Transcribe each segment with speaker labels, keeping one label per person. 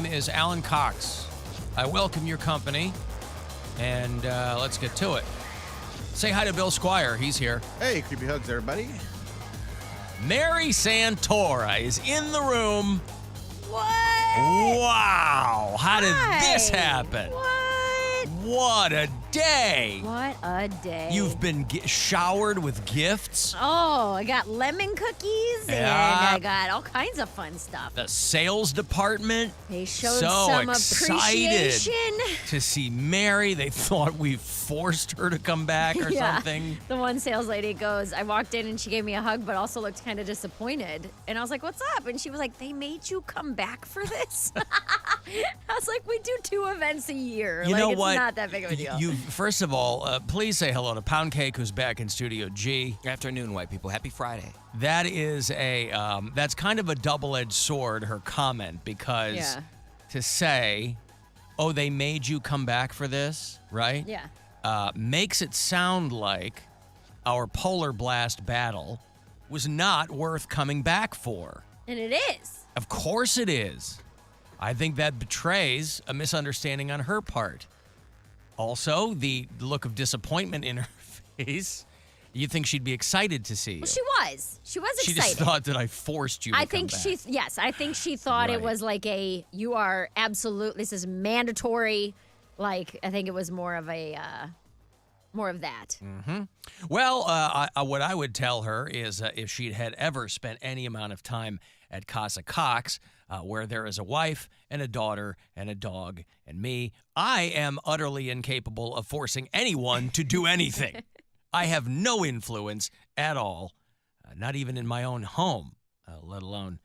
Speaker 1: is Alan Cox. I welcome your company, and let's get to it. Say hi to Bill Squire. He's here.
Speaker 2: Hey, creepy hugs, everybody.
Speaker 1: Mary Santora is in the room.
Speaker 3: What?
Speaker 1: Wow. How did this happen?
Speaker 3: What?
Speaker 1: What a day.
Speaker 3: What a day.
Speaker 1: You've been showered with gifts.
Speaker 3: Oh, I got lemon cookies and I got all kinds of fun stuff.
Speaker 1: The sales department.
Speaker 3: They showed
Speaker 1: so
Speaker 3: some
Speaker 1: excited
Speaker 3: appreciation.
Speaker 1: To see Mary. They thought we forced her to come back or something.
Speaker 3: The one sales lady goes, I walked in and she gave me a hug, but also looked kind of disappointed. And I was like, what's up? And she was like, they made you come back for this? I was like, we do 2 events a year.
Speaker 1: You know
Speaker 3: it's
Speaker 1: what?
Speaker 3: Not that big of a deal.
Speaker 1: First of all, please say hello to Poundcake, who's back in Studio G.
Speaker 4: Afternoon, white people. Happy Friday.
Speaker 1: That is that's kind of a double-edged sword, her comment, because to say, oh, they made you come back for this, right?
Speaker 3: Yeah.
Speaker 1: Makes it sound like our Polar Blast battle was not worth coming back for.
Speaker 3: And it is.
Speaker 1: Of course it is. I think that betrays a misunderstanding on her part. Also, the look of disappointment in her face. You'd think she'd be excited to see you.
Speaker 3: Well, she was. She was excited.
Speaker 1: She just thought that I forced you to
Speaker 3: I think
Speaker 1: come back.
Speaker 3: Yes, I think she thought
Speaker 1: Right.
Speaker 3: it was like you are absolute, this is mandatory. Like, I think it was more of that.
Speaker 1: Mm-hmm. Well, what I would tell her is if she had ever spent any amount of time at Casa Cox, where there is a wife and a daughter and a dog and me, I am utterly incapable of forcing anyone to do anything. I have no influence at all, not even in my own home, let alone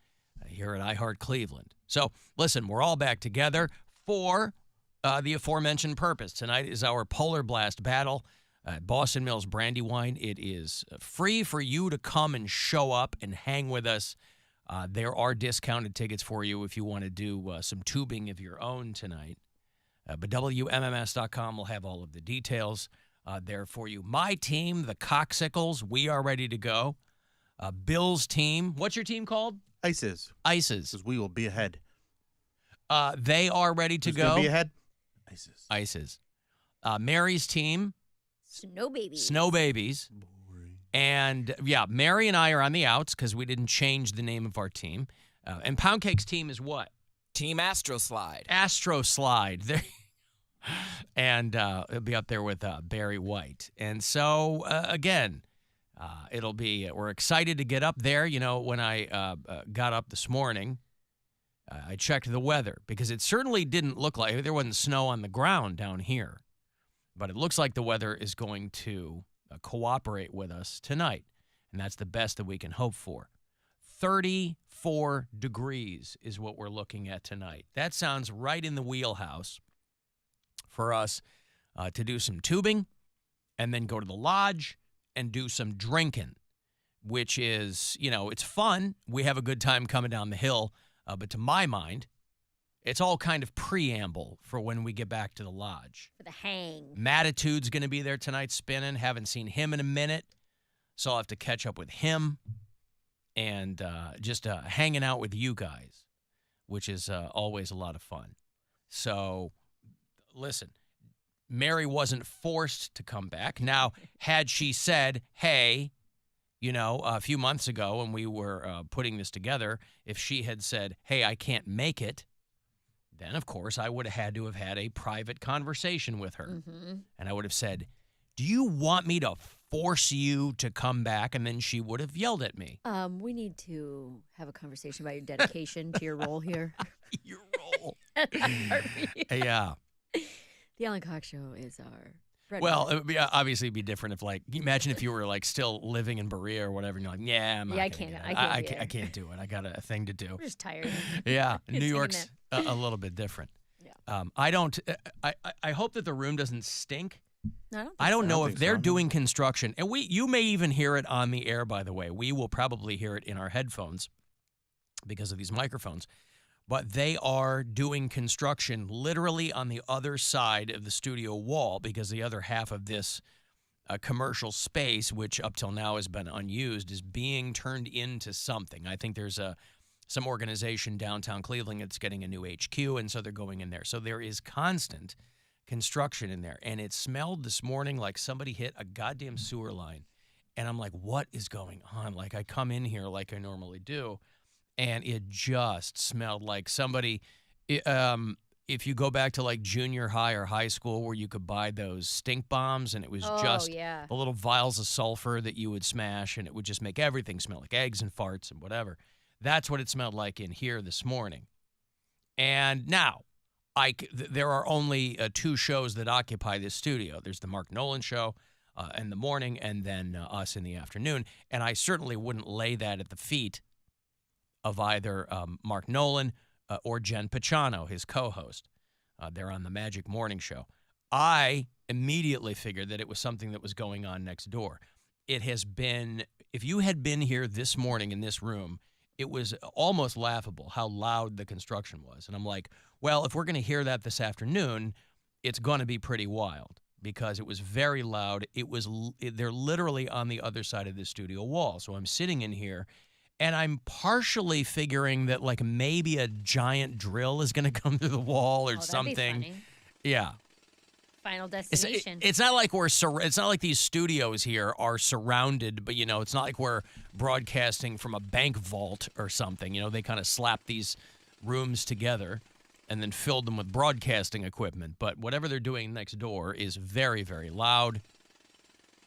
Speaker 1: here at iHeart Cleveland. So, listen, we're all back together for the aforementioned purpose. Tonight is our Polar Blast battle at Boston Mills Brandywine. It is free for you to come and show up and hang with us. There are discounted tickets for you if you want to do some tubing of your own tonight. But WMMS.com will have all of the details there for you. My team, the Coxicles, we are ready to go. Bill's team, what's your team called?
Speaker 2: Ices.
Speaker 1: Ices.
Speaker 2: Because we will be ahead.
Speaker 1: They are ready to
Speaker 2: Who's
Speaker 1: go.
Speaker 2: gonna be ahead? Ices.
Speaker 1: Ices. Mary's team,
Speaker 3: Snow babies.
Speaker 1: Snow Babies. And, yeah, Mary and I are on the outs because we didn't change the name of our team. And Poundcake's team is what?
Speaker 4: Team Astro Slide.
Speaker 1: Astro Slide. And it'll be up there with Barry White. And so, again, it'll be, we're excited to get up there. You know, when I got up this morning, I checked the weather because it certainly didn't look like, there wasn't snow on the ground down here. But it looks like the weather is going to cooperate with us tonight, and that's the best that we can hope for. 34 degrees is what we're looking at tonight. That sounds right in the wheelhouse for us to do some tubing and then go to the lodge and do some drinking, which is, you know, it's fun. We have a good time coming down the hill, but to my mind, it's all kind of preamble for when we get back to the lodge.
Speaker 3: For the hang.
Speaker 1: Mattitude's going to be there tonight spinning. Haven't seen him in a minute, so I'll have to catch up with him and just hanging out with you guys, which is always a lot of fun. So, listen, Mary wasn't forced to come back. Now, had she said, hey, you know, a few months ago when we were putting this together, if she had said, hey, I can't make it, then, of course, I would have had to have had a private conversation with her. Mm-hmm. And I would have said, do you want me to force you to come back? And then she would have yelled at me.
Speaker 3: We need to have a conversation about your dedication to your role here.
Speaker 1: Your role. Yeah.
Speaker 3: The Alan Cox Show is our
Speaker 1: Well, it would be, obviously it'd be different if, like, imagine if you were, like, still living in Berea or whatever, and you're like, yeah, I'm not
Speaker 3: I
Speaker 1: gonna
Speaker 3: can't.
Speaker 1: do it.
Speaker 3: I
Speaker 1: can't do it. I got a thing to do.
Speaker 3: We're just tired.
Speaker 1: Yeah, New
Speaker 3: Taking
Speaker 1: York's a little bit different.
Speaker 3: Yeah.
Speaker 1: I hope that the room doesn't stink.
Speaker 3: No,
Speaker 1: I don't know if
Speaker 2: think
Speaker 1: they're
Speaker 2: so.
Speaker 1: doing construction, and you may even hear it on the air, by the way. We will probably hear it in our headphones because of these microphones. But they are doing construction literally on the other side of the studio wall because the other half of this commercial space, which up till now has been unused, is being turned into something. I think there's a some organization downtown Cleveland that's getting a new HQ, and so they're going in there. So there is constant construction in there, and it smelled this morning like somebody hit a goddamn sewer line. And I'm like, what is going on? Like, I come in here like I normally do, and it just smelled like somebody, if you go back to like junior high or high school where you could buy those stink bombs, and it was just
Speaker 3: yeah.
Speaker 1: the little vials of sulfur that you would smash, and it would just make everything smell like eggs and farts and whatever. That's what it smelled like in here this morning. And now, there are only 2 shows that occupy this studio. There's the Mark Nolan show in the morning, and then us in the afternoon. And I certainly wouldn't lay that at the feet of either Mark Nolan or Jen Pachano, his co-host. They're on the Magic Morning Show. I immediately figured that it was something that was going on next door. It has been, if you had been here this morning in this room, it was almost laughable how loud the construction was. And I'm like, well, if we're going to hear that this afternoon, it's going to be pretty wild because it was very loud. They're literally on the other side of the studio wall. So I'm sitting in here, and I'm partially figuring that like maybe a giant drill is going to come through the wall or something.
Speaker 3: That'd be funny.
Speaker 1: Yeah.
Speaker 3: Final destination.
Speaker 1: It's not like it's not like these studios here are surrounded, but it's not like we're broadcasting from a bank vault or something. They kind of slap these rooms together and then filled them with broadcasting equipment. But whatever they're doing next door is very, very loud.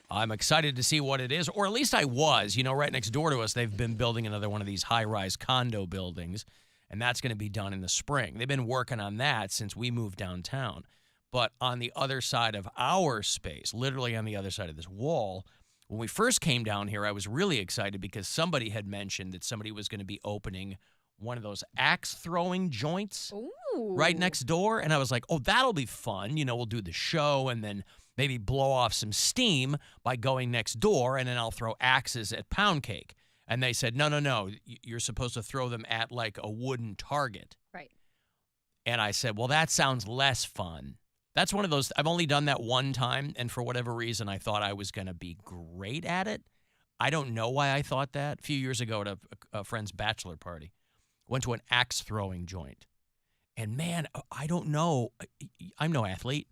Speaker 1: I'm excited to see what it is, or at least I was. Right next door to us, they've been building another one of these high-rise condo buildings, and that's going to be done in the spring. They've been working on that since we moved downtown. But on the other side of our space, literally on the other side of this wall, when we first came down here, I was really excited because somebody had mentioned that somebody was going to be opening one of those axe-throwing joints right next door. And I was like, oh, that'll be fun. We'll do the show and then maybe blow off some steam by going next door, and then I'll throw axes at Poundcake. And they said, no, you're supposed to throw them at like a wooden target.
Speaker 3: Right.
Speaker 1: And I said, well, that sounds less fun. That's one of those, I've only done that one time, and for whatever reason, I thought I was going to be great at it. I don't know why I thought that. A few years ago at a friend's bachelor party, went to an axe-throwing joint. And man, I don't know. I'm no athlete.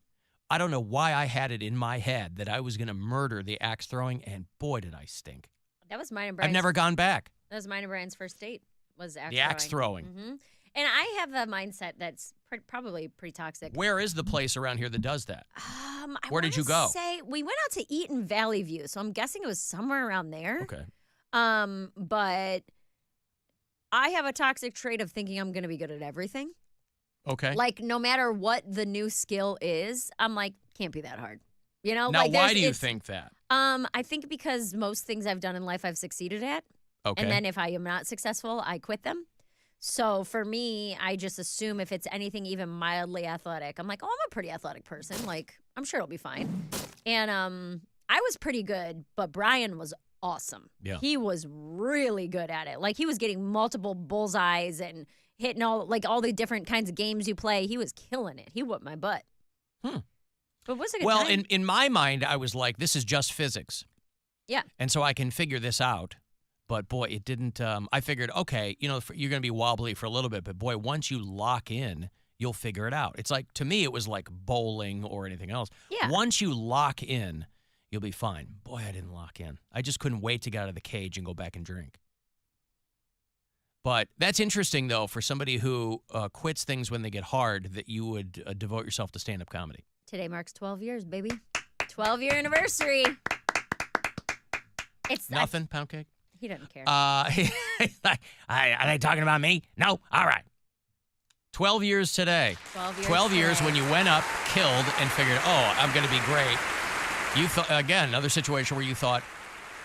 Speaker 1: I don't know why I had it in my head that I was going to murder the axe throwing, and boy, did I stink.
Speaker 3: That was mine and Brian's.
Speaker 1: I've never gone back.
Speaker 3: That was mine and Brian's first date, was axe
Speaker 1: the axe throwing.
Speaker 3: Mm-hmm. And I have a mindset that's probably pretty toxic.
Speaker 1: Where is the place around here that does that? Where did you go?
Speaker 3: We went out to eat in Valley View, so I'm guessing it was somewhere around there.
Speaker 1: Okay.
Speaker 3: But I have a toxic trait of thinking I'm going to be good at everything.
Speaker 1: Okay.
Speaker 3: Like, no matter what the new skill is, I'm like, can't be that hard.
Speaker 1: Now,
Speaker 3: like,
Speaker 1: why do you think that?
Speaker 3: I think because most things I've done in life I've succeeded at.
Speaker 1: Okay.
Speaker 3: And then if I am not successful, I quit them. So for me, I just assume if it's anything even mildly athletic, I'm like, oh, I'm a pretty athletic person. Like, I'm sure it'll be fine. And I was pretty good, but Brian was awesome.
Speaker 1: Yeah.
Speaker 3: He was really good at it. Like, he was getting multiple bullseyes and hitting all the different kinds of games you play. He was killing it. He whooped my butt. But was it a good
Speaker 1: Well,
Speaker 3: time?
Speaker 1: in my mind, I was like, this is just physics.
Speaker 3: Yeah.
Speaker 1: And so I can figure this out. But boy, it didn't. I figured, okay, you're going to be wobbly for a little bit, but boy, once you lock in, you'll figure it out. It's like, to me, it was like bowling or anything else.
Speaker 3: Yeah.
Speaker 1: Once you lock in, you'll be fine. Boy, I didn't lock in. I just couldn't wait to get out of the cage and go back and drink. But that's interesting, though, for somebody who quits things when they get hard, that you would devote yourself to stand-up comedy.
Speaker 3: Today marks 12 years, baby. 12-year anniversary. It's
Speaker 1: Nothing, Poundcake?
Speaker 3: He doesn't care.
Speaker 1: Are they talking about me? No? All right. 12 years today.
Speaker 3: 12
Speaker 1: years
Speaker 3: today.
Speaker 1: when you went up, killed, and figured, oh, I'm going to be great. You thought, again, another situation where you thought,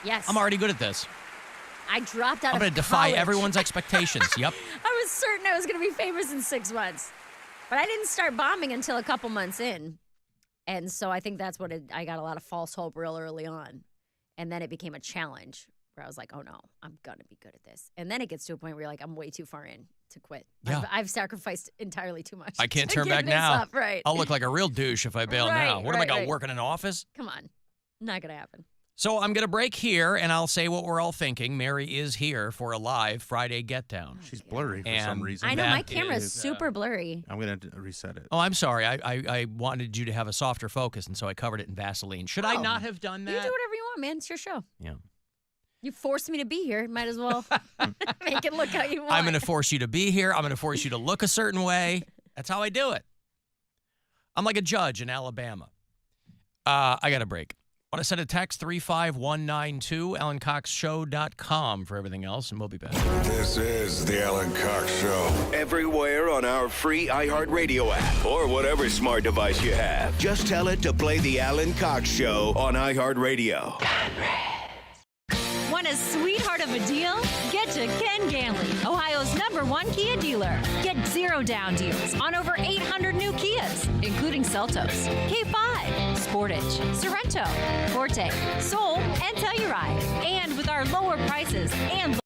Speaker 3: yes,
Speaker 1: I'm already good at this.
Speaker 3: I dropped out
Speaker 1: I'm
Speaker 3: of
Speaker 1: going to defy
Speaker 3: college.
Speaker 1: everyone's expectations. Yep.
Speaker 3: I was certain I was going to be famous in 6 months. But I didn't start bombing until a couple months in. And so I think that's what I got a lot of false hope real early on. And then it became a challenge where I was like, oh no, I'm going to be good at this. And then it gets to a point where you're like, I'm way too far in to quit.
Speaker 1: Yeah.
Speaker 3: I've sacrificed entirely too much.
Speaker 1: I can't
Speaker 3: to
Speaker 1: turn
Speaker 3: give
Speaker 1: back
Speaker 3: this
Speaker 1: now.
Speaker 3: up. Right.
Speaker 1: I'll look like a real douche if I bail now. What am I going to
Speaker 3: right.
Speaker 1: work in an office?
Speaker 3: Come on. Not going to happen.
Speaker 1: So I'm going to break here, and I'll say what we're all thinking. Mary is here for a live Friday Get Down.
Speaker 2: She's blurry for some reason.
Speaker 3: I know, my
Speaker 1: that
Speaker 3: camera's
Speaker 1: is,
Speaker 3: super blurry.
Speaker 2: I'm going to reset it.
Speaker 1: Oh, I'm sorry. I wanted you to have a softer focus, and so I covered it in Vaseline. Should I not have done that?
Speaker 3: You do whatever you want, man. It's your show.
Speaker 1: Yeah.
Speaker 3: You forced me to be here. Might as well make it look how you want.
Speaker 1: I'm going to force you to be here. I'm going to force you to look a certain way. That's how I do it. I'm like a judge in Alabama. I got a break. Want to send a text 35192, AlanCoxShow.com for everything else, and we'll be back.
Speaker 5: This is the Alan Cox Show.
Speaker 6: Everywhere on our free iHeartRadio app or whatever smart device you have. Just tell it to play the Alan Cox Show on iHeartRadio.
Speaker 7: Want a sweetheart of a deal? Get to Ken Ganley, Ohio's #1 Kia dealer. Get zero down deals on over 800 new Kias, including Seltos, K5, Sportage, Sorrento, Forte, Soul, and Telluride. And with our lower prices and